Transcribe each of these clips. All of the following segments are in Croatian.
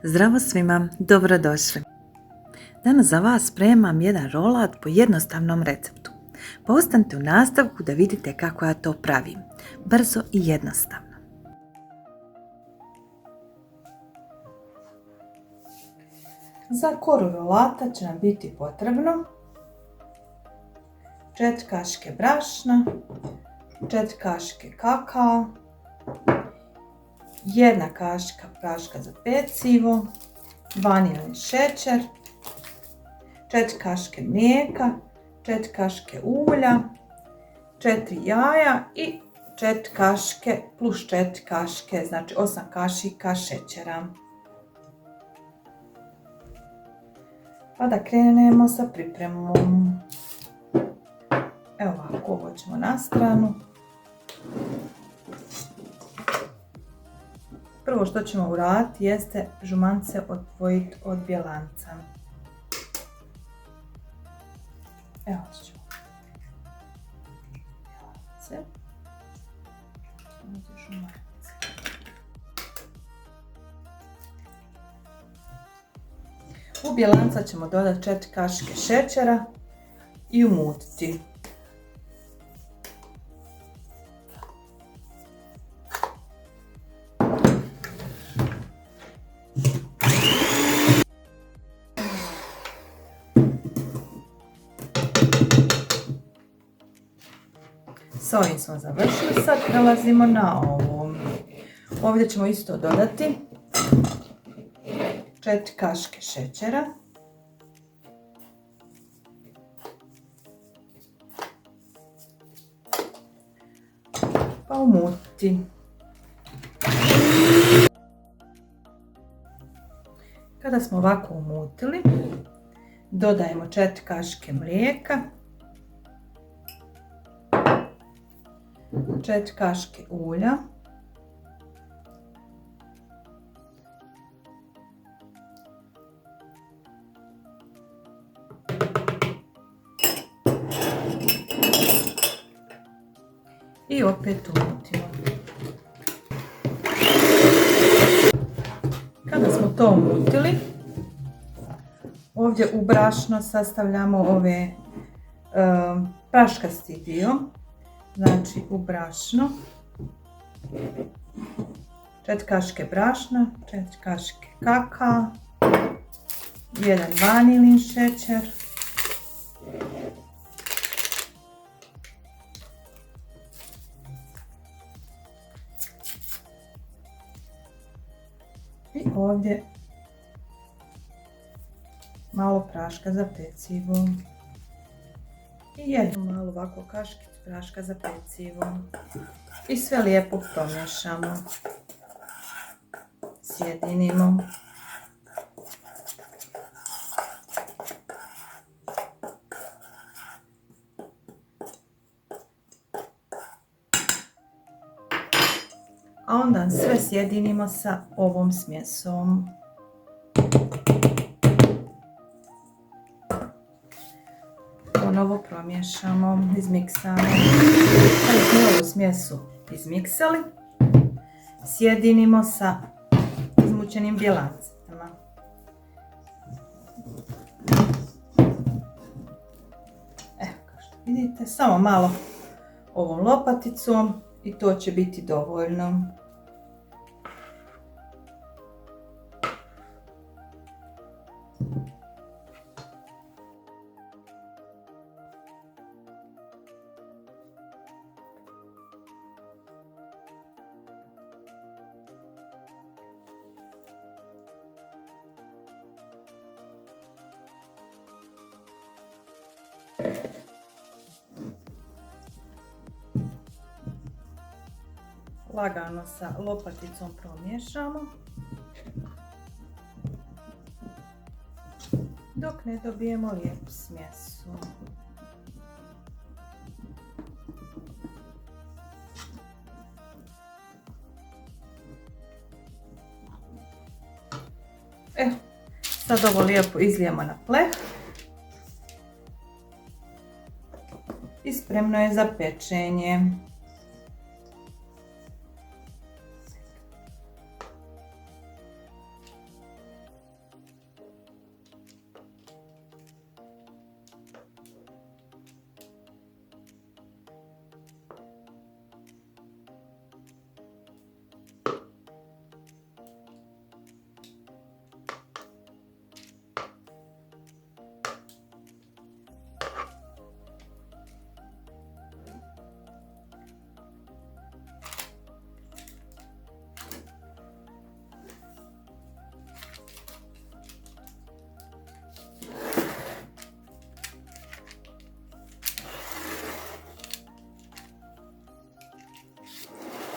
Zdravo svima, dobrodošli. Danas za vas spremam jedan rolat po jednostavnom receptu. Pa ostanite u nastavku da vidite kako ja to pravim. Brzo i jednostavno. Za koru rolata će nam biti potrebno 4 kašike brašna, 4 kašike kakao, 1 kašika praška za pecivo, vanilin šećer, 4 kašike mlijeka, 4 kašike ulja, 4 jaja i 4 kašike plus 4 kašike, znači 8 kašika šećera. Pa da krenemo sa pripremom. Evo ovako, ovo ćemo na stranu. Prvo što ćemo uraditi jeste žumance odvojiti od bjelanca. Evo ćemo bjelance, žumance. U bjelanca ćemo dodati 4 kašike šećera i umutiti. S ovim smo završili, sad prelazimo na ovo. Ovdje ćemo isto dodati 4 kašike šećera, pa umutiti. Kada smo ovako umutili, dodajemo 4 kašike mlijeka, 4 kašike ulja, i opet umutimo. Kada smo to umutili, ovdje u brašno sastavljamo ove praškasti dio. Znači u brašno 4 kašike brašna, 4 kašike kakao, 1 vanilin šećer, i ovdje malo praška za pecivo i jednu malu ovako kaškicu praška za pecivo i sve lijepo promiješamo, sjedinimo. A onda sve sjedinimo sa ovom smjesom. Ponovo promiješamo, izmiksamo. Kada smo ovu smjesu izmiksali, sjedinimo sa izmućenim bjelancima. Evo kao što vidite, samo malo ovom lopaticom i to će biti dovoljno. Lagano sa lopaticom promiješamo dok ne dobijemo lijepu smjesu. Evo, sad ovo lijepo izlijemo na pleh i spremno je za pečenje.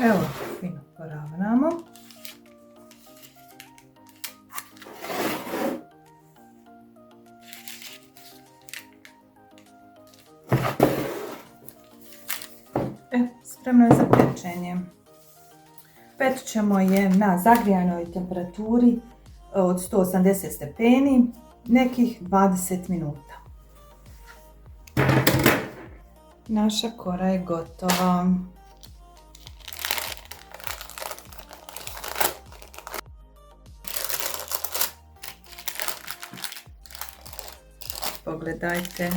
Evo, fino poravnamo. Spremno je za pečenje. Pečit ćemo je na zagrijanoj temperaturi od 180 stepeni nekih 20 minuta. Naša kora je gotova. Pogledajte.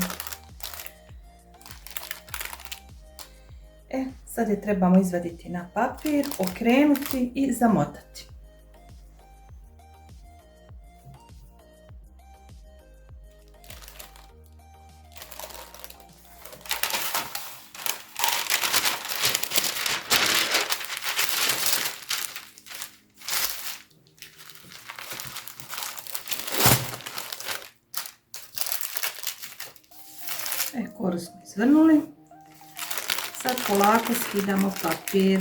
Sad je trebamo izvaditi na papir, okrenuti i zamotati. Koru smo izvrnuli. Sad polako skidamo papir.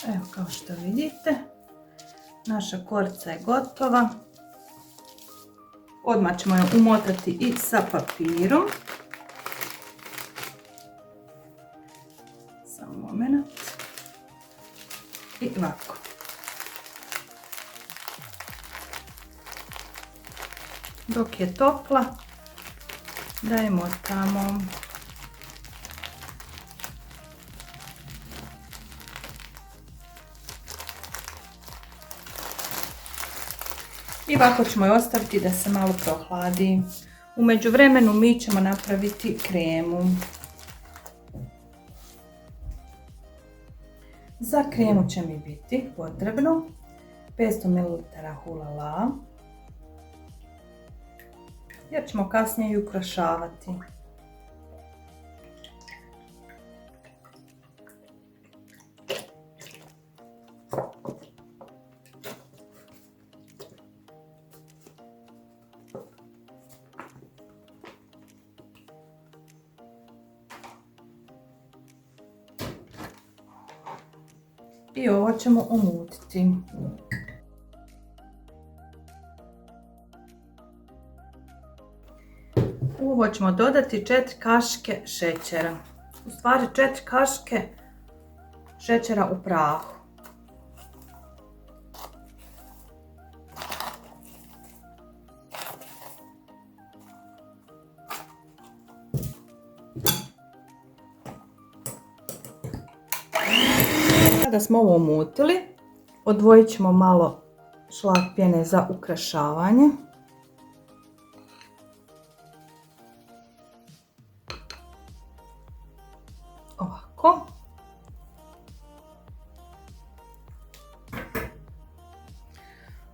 Evo, kao što vidite, naša korica je gotova. Odmah ćemo ju umotati i sa papirom. Samo moment. I ovako. Dok je topla, da je motamo. I ovako ćemo je ostaviti da se malo prohladi. U međuvremenu mi ćemo napraviti kremu. Za kremu će mi biti potrebno 500 ml hulala, jer ćemo kasnije ju ukrašavati. I ovo ćemo omutiti. U ovo ćemo dodati 4 kašike šećera. U stvari 4 kašike šećera u prahu. Kada smo ovo omutili, odvojit ćemo malo šlag pjene za ukrašavanje. Ovako.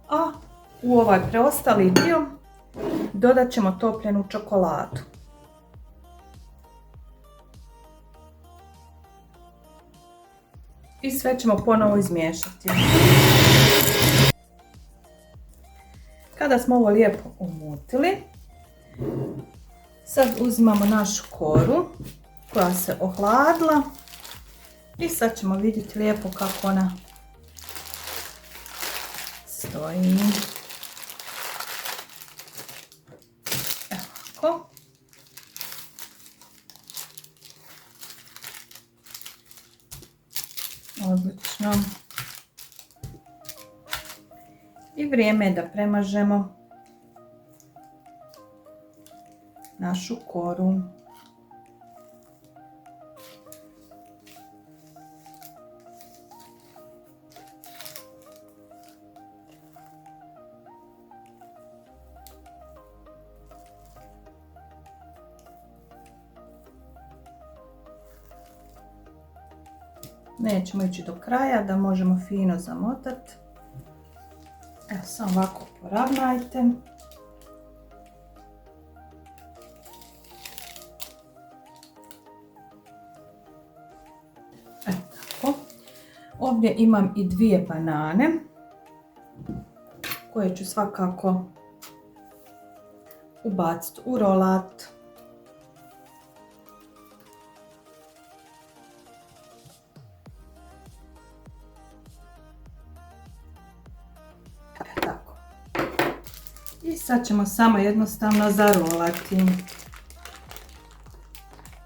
A u ovaj preostali dio dodat ćemo topljenu čokoladu. I sve ćemo ponovo izmiješati. Kada smo ovo lijepo omutili, sad uzimamo našu koru koja se ohladila i sad ćemo vidjeti lijepo kako ona stoji. Evo. Odlično. I vrijeme je da premažemo našu koru. Nećemo ići do kraja da možemo fino zamotati. Evo, samo ovako poravnajte. Evo tako. Ovdje imam i 2 banane koje ću svakako ubaciti u rolat. Tako. I sad ćemo samo jednostavno zarolati.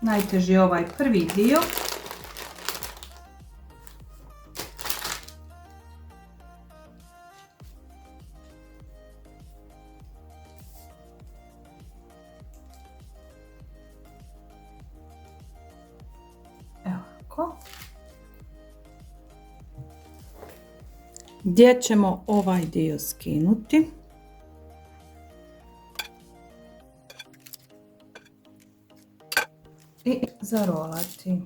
Najteži je ovaj prvi dio. Gdje ćemo ovaj dio skinuti. I zarolati.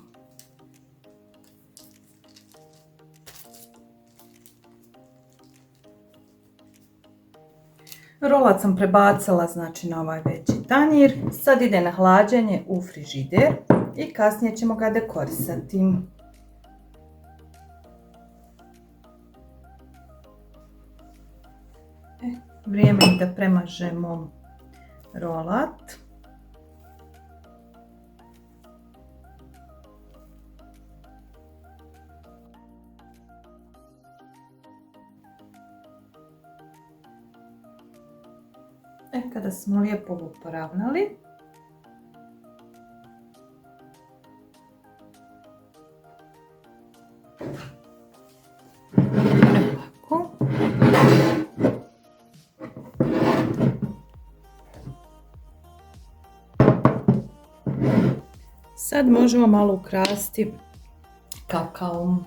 Rolat sam prebacila znači na ovaj veći tanjir. Sad ide na hlađenje u frižider i kasnije ćemo ga dekorisati. Vrijeme je da premažemo rolat. Kada smo lijepo ovo poravnali, ovako. Sad možemo malo ukrasiti kakaom.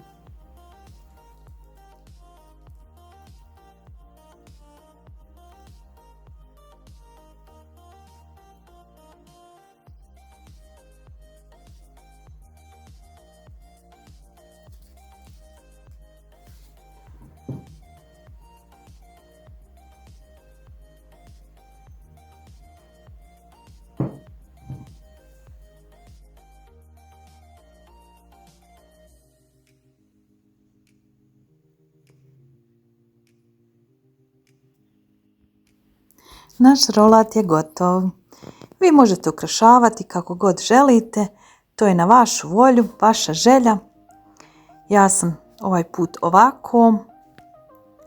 Naš rolat je gotov. Vi možete ukrašavati kako god želite, to je na vašu volju, vaša želja. Ja sam ovaj put ovako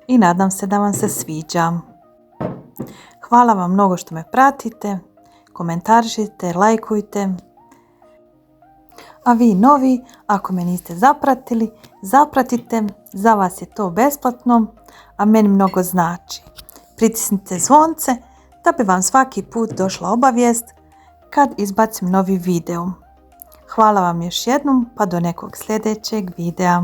i nadam se da vam se sviđa. Hvala vam mnogo što me pratite, komentarišite, lajkujte. A vi novi, ako me niste zapratili, zapratite, za vas je to besplatno, a meni mnogo znači. Pritisnite zvonce da bi vam svaki put došla obavijest kad izbacim novi video. Hvala vam još jednom, pa do nekog sljedećeg videa.